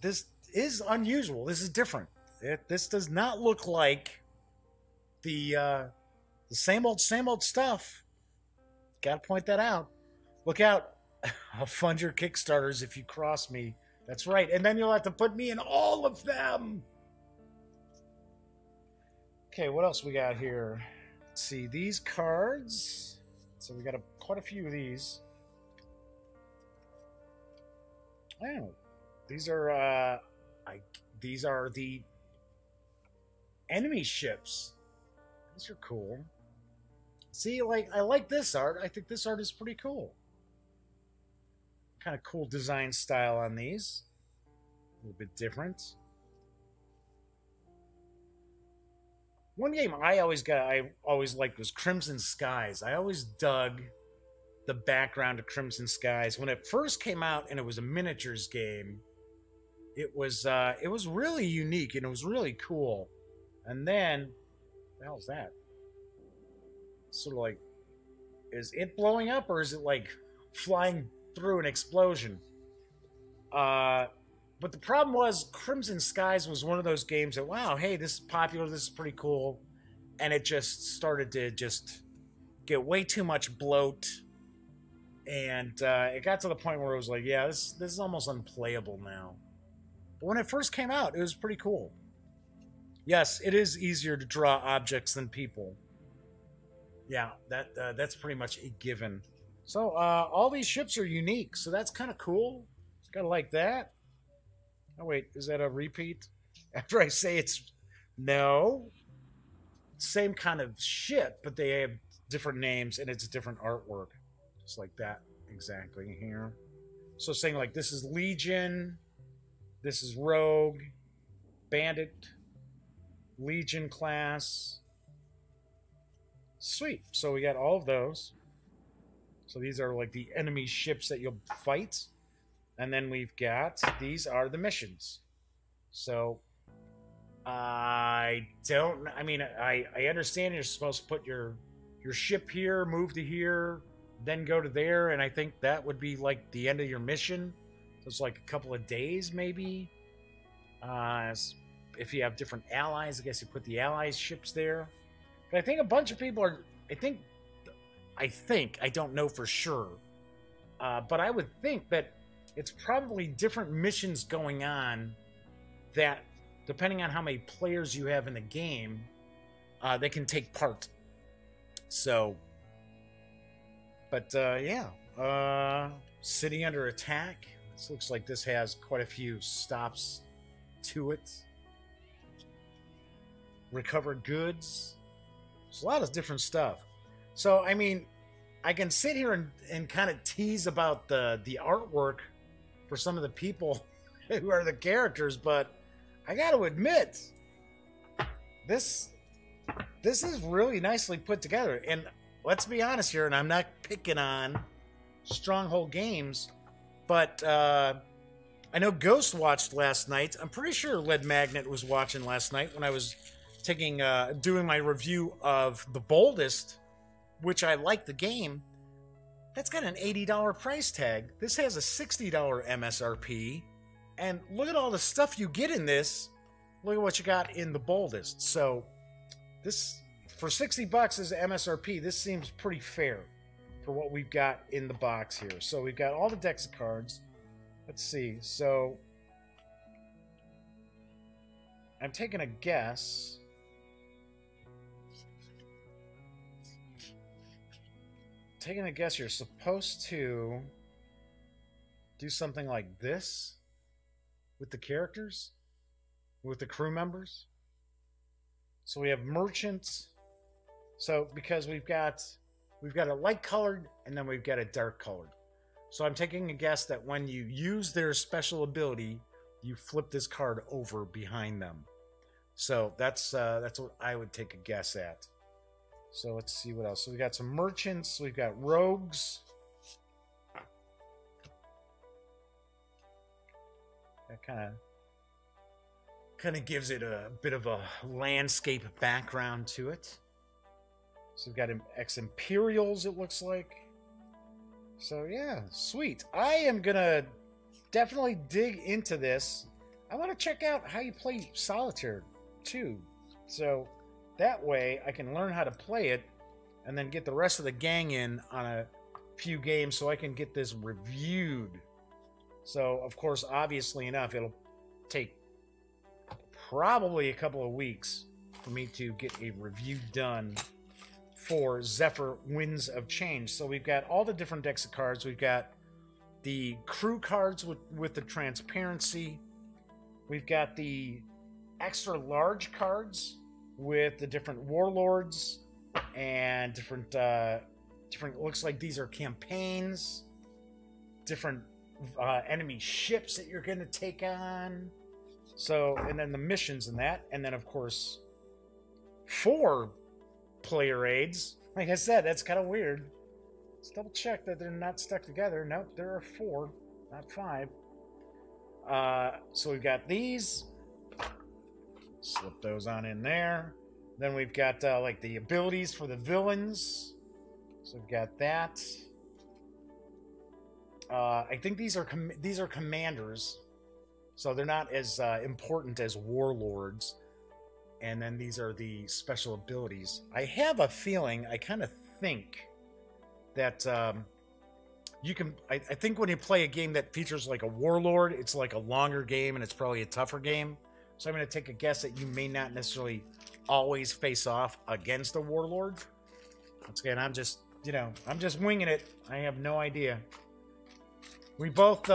is unusual. This is different. This does not look like the same old stuff. Gotta point that out. Look out. I'll fund your Kickstarters if you cross me. That's right. And then you'll have to put me in all of them. Okay, what else we got here? Let's see, these cards. So we got quite a few of these. Oh, these are the enemy ships. These are cool. See, like, I like this art. I think this art is pretty cool. Kind of cool design style on these. A little bit different. One game I always liked was Crimson Skies. I always dug the background of Crimson Skies. When it first came out and it was a miniatures game, it was really unique and it was really cool. And then, what the hell's that? Sort of like, is it blowing up or is it like flying through an explosion? But the problem was Crimson Skies was one of those games that, wow, hey, this is popular, this is pretty cool, and it just started to just get way too much bloat, and it got to the point where it was like, yeah, this is almost unplayable now. But when it first came out, it was pretty cool. Yes, it is easier to draw objects than people. Yeah, that's pretty much a given. So all these ships are unique, so that's kind of cool. Gotta like that. Oh wait, is that a repeat? After I say it's no, same kind of ship, but they have different names and it's different artwork, just like that exactly here. So saying like this is Legion, this is Rogue, Bandit, Legion class. Sweet. So we got all of those. So these are like the enemy ships that you'll fight. And then we've got, these are the missions. So, I understand you're supposed to put your ship here, move to here, then go to there, and I think that would be like the end of your mission. So it's like a couple of days, maybe. If you have different allies, I guess you put the allies' ships there. But I think a bunch of people are, I don't know for sure, but I would think that it's probably different missions going on that, depending on how many players you have in the game, they can take part. So, but yeah, City Under Attack. This looks like this has quite a few stops to it. Recover goods. There's a lot of different stuff. So, I mean, I can sit here and kind of tease about the artwork for some of the people who are the characters, but I got to admit, this is really nicely put together. And let's be honest here, and I'm not picking on Stronghold Games, but I know Ghost watched last night. I'm pretty sure Lead Magnet was watching last night when I was doing my review of The Boldest, which I like the game. That's got an $80 price tag. This has a $60 MSRP. And look at all the stuff you get in this. Look at what you got in The Boldest. So, this, for $60 as MSRP, this seems pretty fair for what we've got in the box here. So, we've got all the decks of cards. Let's see. So, I'm taking a guess. You're supposed to do something like this with the characters, with the crew members. So we have merchants. So because we've got a light colored and then we've got a dark colored. So I'm taking a guess that when you use their special ability, you flip this card over behind them. So that's what I would take a guess at. So let's see what else. So we got some merchants. We've got rogues. That kind of gives it a bit of a landscape background to it. So we've got ex-Imperials, it looks like. So yeah, sweet. I am gonna definitely dig into this. I want to check out how you play Solitaire too. So that way, I can learn how to play it and then get the rest of the gang in on a few games so I can get this reviewed. So, of course, obviously enough, it'll take probably a couple of weeks for me to get a review done for Zephyr Winds of Change. So we've got all the different decks of cards. We've got the crew cards with the transparency. We've got the extra large cards with the different warlords and different looks like these are campaigns, different enemy ships that you're going to take on. So, and then the missions and that, and then of course 4 player aids. Like I said, that's kind of weird. Let's double check that they're not stuck together. Nope, there are 4, not 5. So we've got these. Slip those on in there. Then we've got like the abilities for the villains. So we've got that. I think these are commanders, so they're not as important as warlords. And then these are the special abilities. I have a feeling, I kind of think that you can. I think when you play a game that features like a warlord, it's like a longer game and it's probably a tougher game. So I'm going to take a guess that you may not necessarily always face off against a warlord. Once again, I'm just winging it. I have no idea. We both,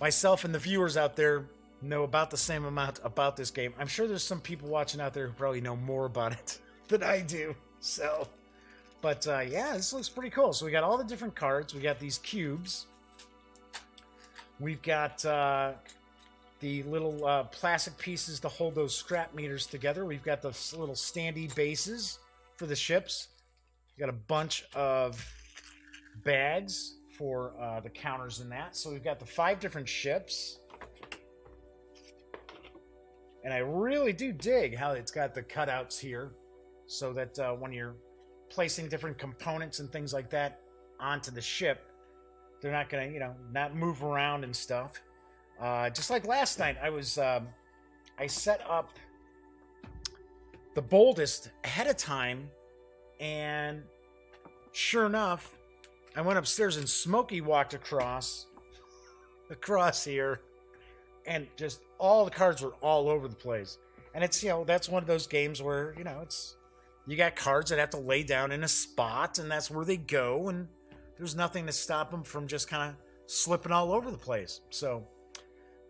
myself and the viewers out there, know about the same amount about this game. I'm sure there's some people watching out there who probably know more about it than I do. So, but yeah, this looks pretty cool. So we got all the different cards. We got these cubes. We've got the little plastic pieces to hold those scrap meters together. We've got the little standy bases for the ships. We've got a bunch of bags for the counters in that. So we've got the 5 different ships. And I really do dig how it's got the cutouts here so that when you're placing different components and things like that onto the ship, they're not going to, not move around and stuff. Just like last night, I set up the boldest ahead of time, and sure enough, I went upstairs and Smokey walked across here, and just all the cards were all over the place. And it's, that's one of those games where, you got cards that have to lay down in a spot, and that's where they go, and there's nothing to stop them from just kind of slipping all over the place. So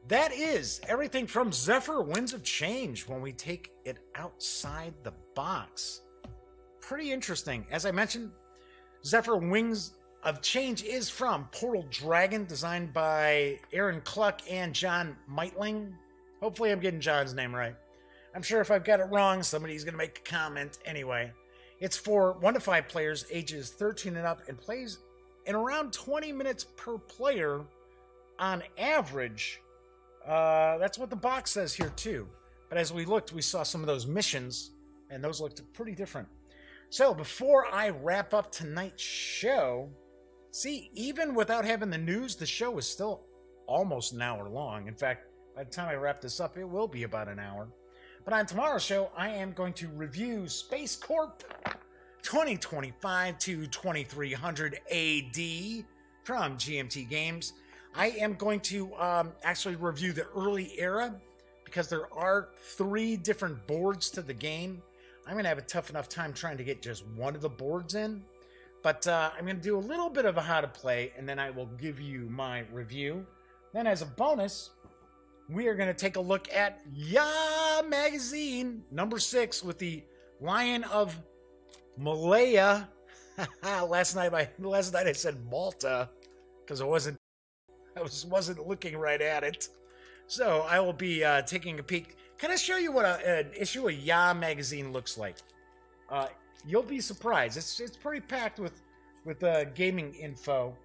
that is everything from Zephyr Winds of Change when we take it outside the box. Pretty interesting. As I mentioned, Zephyr Wings of Change is from Portal Dragon, designed by Aaron Cluck and John Meitling. Hopefully I'm getting John's name right. I'm sure if I've got it wrong, somebody's going to make a comment. Anyway, it's for 1 to 5 players, ages 13 and up, and plays in around 20 minutes per player on average. That's what the box says here too. But as we looked, we saw some of those missions, and those looked pretty different. So before I wrap up tonight's show, see, even without having the news, the show is still almost an hour long. In fact, by the time I wrap this up, it will be about an hour. But on tomorrow's show, I am going to review Space Corp 2025 to 2300 AD from GMT Games. I am going to actually review the early era because there are 3 different boards to the game. I'm going to have a tough enough time trying to get just one of the boards in. But I'm going to do a little bit of a how to play, and then I will give you my review. Then as a bonus, we are going to take a look at Yeah Magazine number 6 with the Lion of Malaya. last night I said Malta because I wasn't looking right at it. So I will be taking a peek. Can I show you what an issue of Yeah Magazine looks like? You'll be surprised. It's pretty packed with gaming info,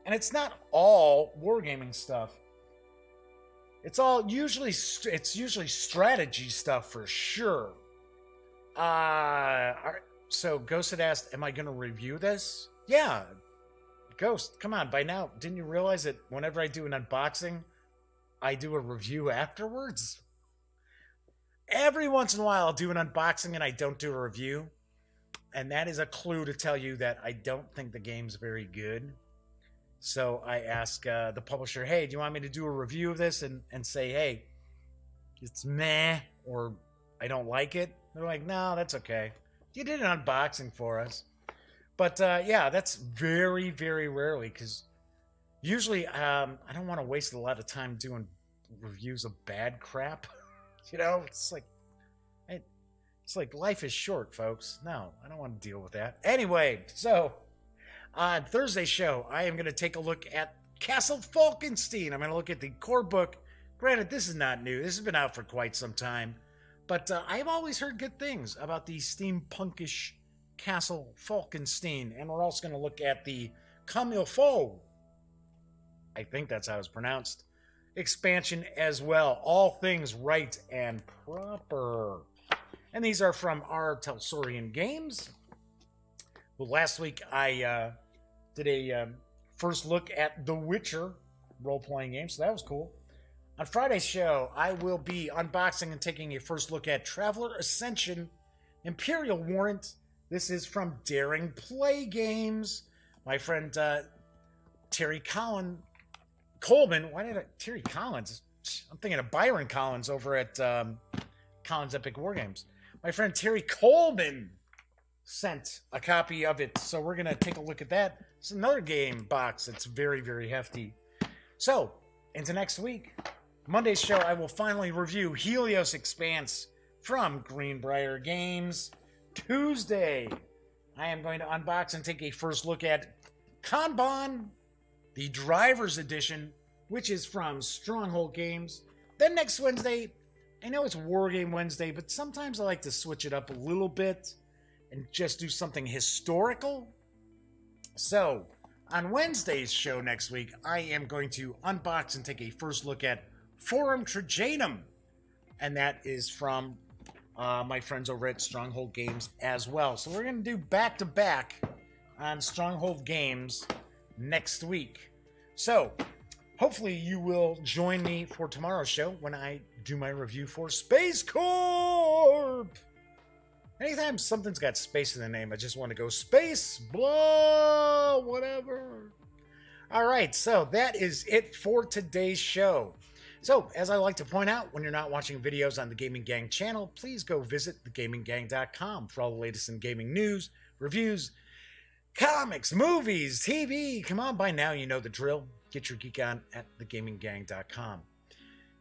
and it's not all wargaming stuff. It's usually strategy stuff for sure. So Ghost had asked, "Am I going to review this?" Yeah, Ghost, come on. By now, didn't you realize that whenever I do an unboxing, I do a review afterwards? Every once in a while, I'll do an unboxing and I don't do a review. And that is a clue to tell you that I don't think the game's very good. So I ask the publisher, hey, do you want me to do a review of this? And say, hey, it's meh, or I don't like it. They're like, no, that's okay. You did an unboxing for us. But yeah, that's very, very rarely, because usually I don't want to waste a lot of time doing reviews of bad crap. It's like life is short, folks. No, I don't want to deal with that. Anyway, so on Thursday's show, I am going to take a look at Castle Falkenstein. I'm going to look at the core book. Granted, this is not new. This has been out for quite some time. But I've always heard good things about the steampunkish Castle Falkenstein, and we're also going to look at the Comme il faut, I think that's how it's pronounced, expansion as well. All things right and proper. And these are from R. Telsorian Games. Well, last week I did a first look at The Witcher role-playing game, so that was cool. On Friday's show, I will be unboxing and taking a first look at Traveler Ascension Imperial Warrant. This is from Daring Play Games. My friend Terry Coleman. Why did I... Terry Collins? I'm thinking of Byron Collins over at Collins Epic War Games. My friend Terry Coleman sent a copy of it, so we're going to take a look at that. It's another game box that's very, very hefty. So, into next week. Monday's show, I will finally review Helios Expanse from Greenbrier Games. Tuesday, I am going to unbox and take a first look at Kanban, the Driver's Edition, which is from Stronghold Games. Then next Wednesday, I know it's War Game Wednesday, but sometimes I like to switch it up a little bit and just do something historical. So, on Wednesday's show next week, I am going to unbox and take a first look at Forum Trajanum, and that is from my friends over at Stronghold Games as well. So we're going to do back-to-back on Stronghold Games next week. So, hopefully you will join me for tomorrow's show when I do my review for Space Corp. Anytime something's got space in the name, I just want to go space, blah, whatever. All right, so that is it for today's show. So, as I like to point out, when you're not watching videos on the Gaming Gang channel, please go visit thegaminggang.com for all the latest in gaming news, reviews, comics, movies, TV. Come on, by now you know the drill. Get your geek on at thegaminggang.com.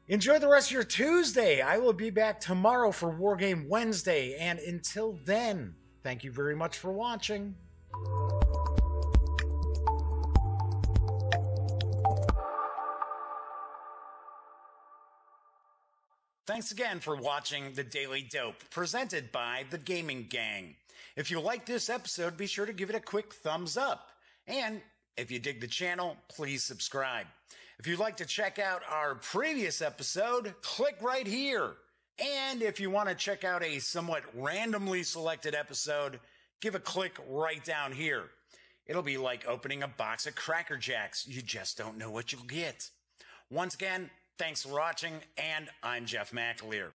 Enjoy the rest of your Tuesday. I will be back tomorrow for Wargame Wednesday. And until then, thank you very much for watching. Thanks again for watching The Daily Dope, presented by The Gaming Gang. If you like this episode, be sure to give it a quick thumbs up. And if you dig the channel, please subscribe. If you'd like to check out our previous episode, click right here. And if you want to check out a somewhat randomly selected episode, give a click right down here. It'll be like opening a box of Cracker Jacks. You just don't know what you'll get. Once again, thanks for watching, and I'm Jeff McAleer.